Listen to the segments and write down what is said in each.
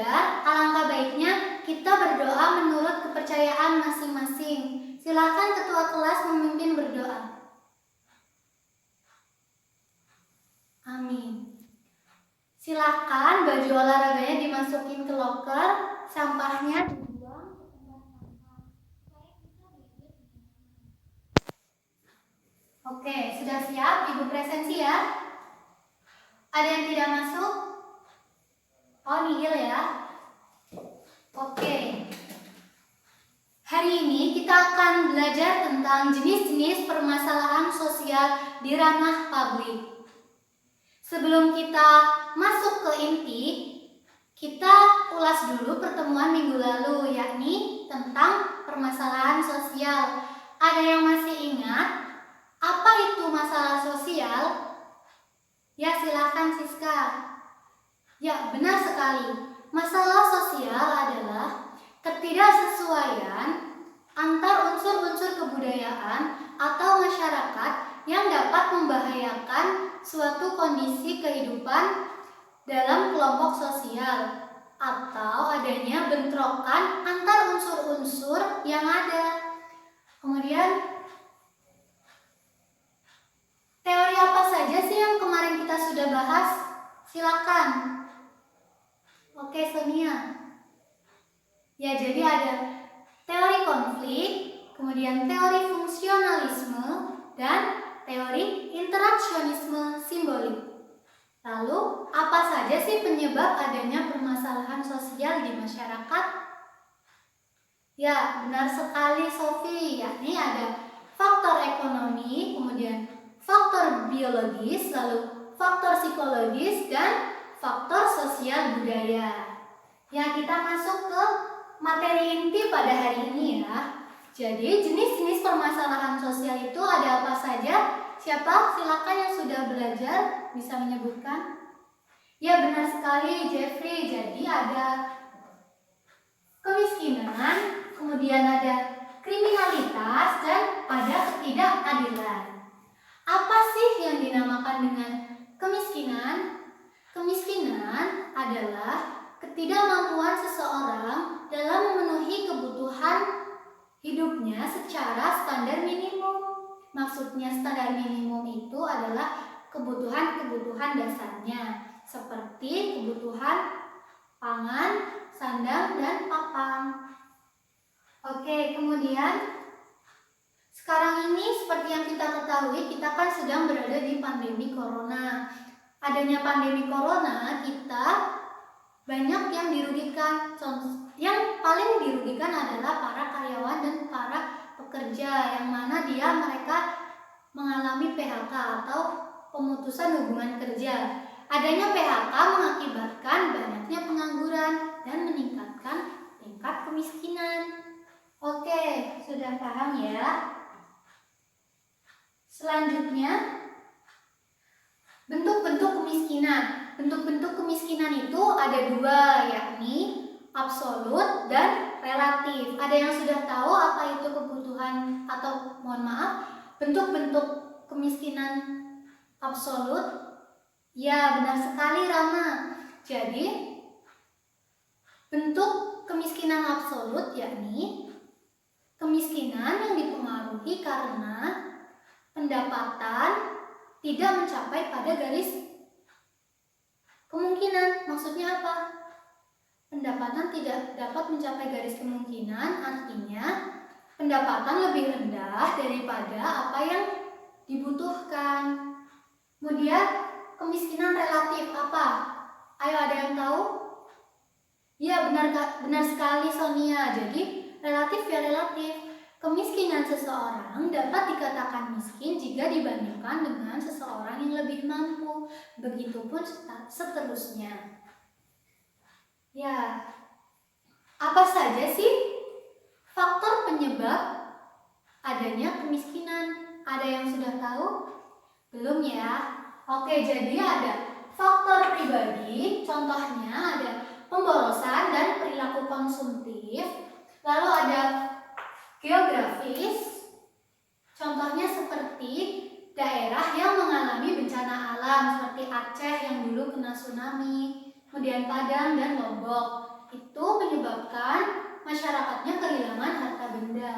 belajar, alangkah baiknya kita berdoa menurut kepercayaan masing-masing. Silakan ketua kelas memimpin berdoa. Amin. Silakan baju olahraganya dimasukin ke loker, sampahnya dibuang ke tempat sampah. Oke, sudah siap? Ibu presensi ya. Ada yang tidak masuk? Oh, nihil ya. Oke. Hari ini kita akan belajar tentang jenis-jenis permasalahan sosial di ranah publik. Sebelum kita masuk ke inti, kita ulas dulu pertemuan minggu lalu, yakni tentang permasalahan sosial. Ada yang masih ingat apa itu masalah sosial? Ya, silakan Siska. Ya, benar sekali. Masalah sosial adalah ketidaksesuaian antar unsur-unsur kebudayaan atau masyarakat yang dapat membahayakan suatu kondisi kehidupan dalam kelompok sosial atau adanya bentrokan antar unsur-unsur yang ada. Kemudian, teori apa saja sih yang kemarin kita sudah bahas? Silakan. Oke, Sonia. Ya, jadi ada teori konflik, kemudian teori fungsionalisme, dan teori interaksionisme simbolik. Lalu, apa saja sih penyebab adanya permasalahan sosial di masyarakat? Ya, benar sekali Sofi, yakni ada faktor ekonomi, kemudian faktor biologis, lalu faktor psikologis, dan faktor sosial budaya. Ya, kita masuk ke materi inti pada hari ini ya. Jadi, jenis-jenis permasalahan sosial itu ada apa saja? Siapa? Silakan yang sudah belajar bisa menyebutkan. Ya, benar sekali Jeffrey. Jadi ada kemiskinan, kemudian ada kriminalitas, dan ada ketidakadilan. Apa sih yang dinamakan dengan kemiskinan? Kemiskinan adalah ketidakmampuan seseorang dalam memenuhi kebutuhan hidupnya secara standar minimum. Maksudnya standar minimum itu adalah kebutuhan-kebutuhan dasarnya, seperti kebutuhan pangan, sandang, dan papan. Oke, kemudian sekarang ini seperti yang kita ketahui, kita kan sedang berada di pandemi corona. Adanya pandemi corona, kita banyak yang dirugikan. Yang paling dirugikan adalah para karyawan dan para pekerja, yang mana mereka mengalami PHK atau pemutusan hubungan kerja. Adanya PHK mengakibatkan banyaknya pengangguran dan meningkatkan tingkat kemiskinan. Oke, sudah paham ya? Selanjutnya, bentuk-bentuk kemiskinan. Bentuk-bentuk kemiskinan itu ada dua, yakni absolut dan relatif. Ada yang sudah tahu apa itu kebutuhan atau bentuk-bentuk kemiskinan absolut? Ya, benar sekali Rama. Jadi, bentuk kemiskinan absolut yakni kemiskinan yang dipengaruhi karena pendapatan tidak mencapai pada garis kemungkinan. Maksudnya apa? Pendapatan tidak dapat mencapai garis kemungkinan, artinya pendapatan lebih rendah daripada apa yang dibutuhkan. Kemudian kemiskinan relatif apa? Ayo, ada yang tahu? Ya, benar sekali Sonia. Jadi relatif ya relatif. Kemiskinan seseorang dapat dikatakan miskin jika dibandingkan dengan seseorang yang lebih mampu. Begitupun seterusnya. Ya, apa saja sih faktor penyebab adanya kemiskinan? Ada yang sudah tahu? Belum ya? Oke, jadi ada faktor pribadi, contohnya ada pemborosan dan perilaku konsumtif. Lalu ada geografis, contohnya seperti daerah yang mengalami bencana alam seperti Aceh yang dulu kena tsunami, kemudian Padang dan Lombok. itu menyebabkan masyarakatnya kehilangan harta benda.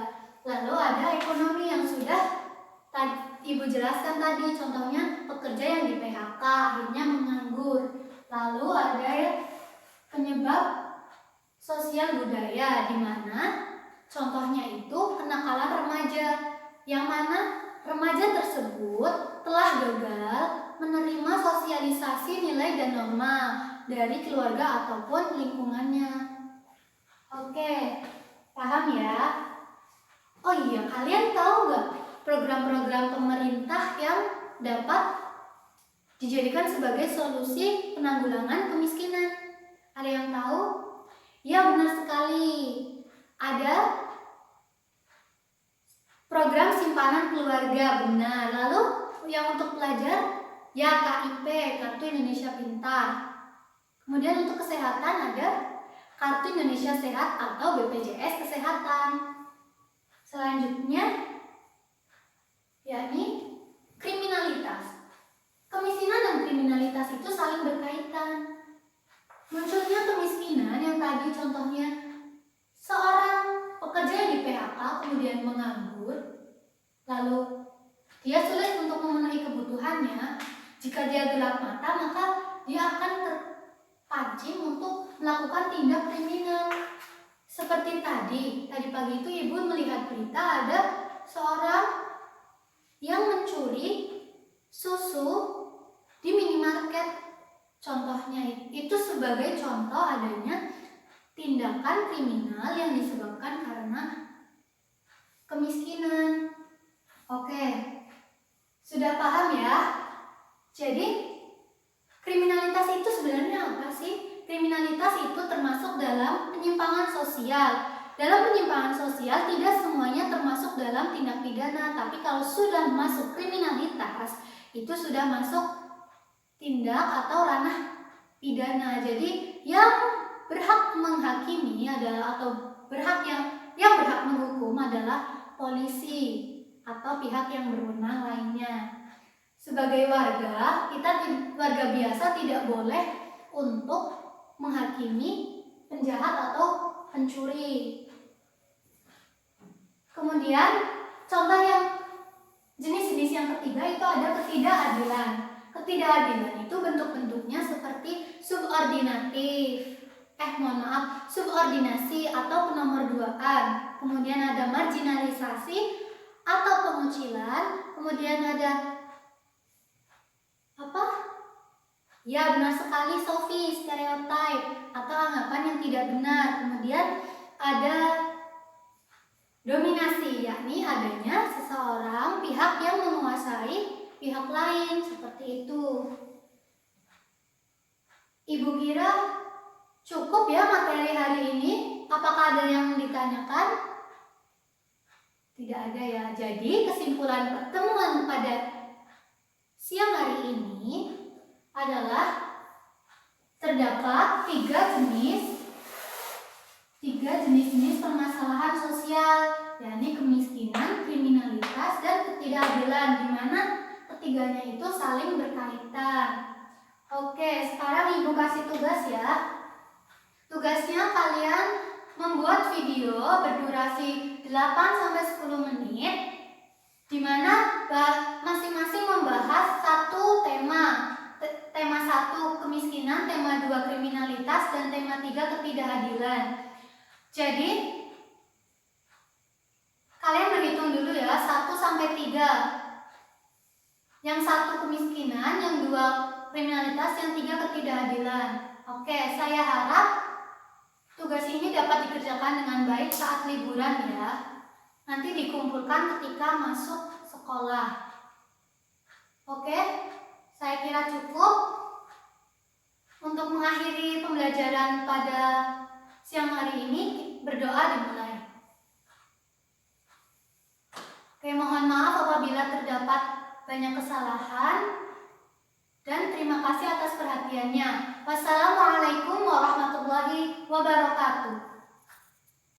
Lalu ada ekonomi yang sudah Ibu jelaskan tadi, contohnya pekerja yang di PHK akhirnya menganggur. Lalu ada penyebab sosial budaya, di mana contohnya itu kenakalan remaja, yang mana remaja tersebut telah gagal menerima sosialisasi nilai dan norma dari keluarga ataupun lingkungannya. Oke, paham ya? Oh iya, kalian tahu nggak program-program pemerintah yang dapat dijadikan sebagai solusi penanggulangan kemiskinan? Ada yang tahu? Ya, benar sekali. Ada program simpanan keluarga, benar. Lalu yang untuk pelajar, ya KIP, Kartu Indonesia Pintar. Kemudian untuk kesehatan ada Kartu Indonesia Sehat atau BPJS Kesehatan. Selanjutnya, yakni kriminalitas. Kemiskinan dan kriminalitas itu saling berkaitan. Munculnya kemiskinan yang tadi contohnya seorang pekerja yang di PHK kemudian menganggur, lalu dia sulit untuk memenuhi kebutuhannya. Jika dia gelap mata, maka dia akan terpancing untuk melakukan tindak kriminal. Seperti tadi pagi itu ibu melihat berita ada seorang yang mencuri susu di minimarket. Contohnya itu sebagai contoh adanya tindakan kriminal yang disebabkan karena kemiskinan. Oke, sudah paham ya? Jadi kriminalitas itu sebenarnya apa sih? Kriminalitas itu termasuk dalam penyimpangan sosial. Dalam penyimpangan sosial tidak semuanya termasuk dalam tindak pidana, tapi kalau sudah masuk kriminalitas itu sudah masuk tindak atau ranah pidana. Jadi yang berhak menghakimi adalah atau yang berhak menghukum adalah polisi atau pihak yang berwenang lainnya. Sebagai warga, warga biasa tidak boleh untuk menghakimi penjahat atau pencuri. Kemudian contoh yang jenis-jenis yang ketiga itu ada ketidakadilan. Ketidakadilan itu bentuk-bentuknya seperti subordinasi atau penomorduaan. Kemudian ada marginalisasi atau pengucilan. Kemudian ada apa? Ya, benar sekali Sofi, stereotip atau anggapan yang tidak benar. Kemudian ada dominasi, yakni adanya seseorang pihak yang menguasai pihak lain, seperti itu. Ibu kira cukup ya materi hari ini? Apakah ada yang ditanyakan? Tidak ada ya. Jadi kesimpulan pertemuan pada siang hari ini adalah terdapat tiga jenis permasalahan sosial, yakni kemiskinan, kriminalitas, dan ketidakadilan, di mana ketiganya itu saling berkaitan. Oke, sekarang ibu kasih tugas ya. Tugasnya kalian membuat video berdurasi 8-10 menit, di mana masing-masing membahas satu tema. Tema 1 kemiskinan, tema 2 kriminalitas, dan tema 3 ketidakadilan. Jadi kalian berhitung dulu ya, 1-3. Yang 1 kemiskinan, yang 2 kriminalitas, yang 3 ketidakadilan. Oke, saya harap tugas ini dapat dikerjakan dengan baik saat liburan ya. Nanti dikumpulkan ketika masuk sekolah. Oke, saya kira cukup untuk mengakhiri pembelajaran pada siang hari ini. Berdoa dimulai. Oke, mohon maaf apabila terdapat banyak kesalahan, dan terima kasih atas perhatiannya. Wassalamualaikum warahmatullahi wabarakatuh.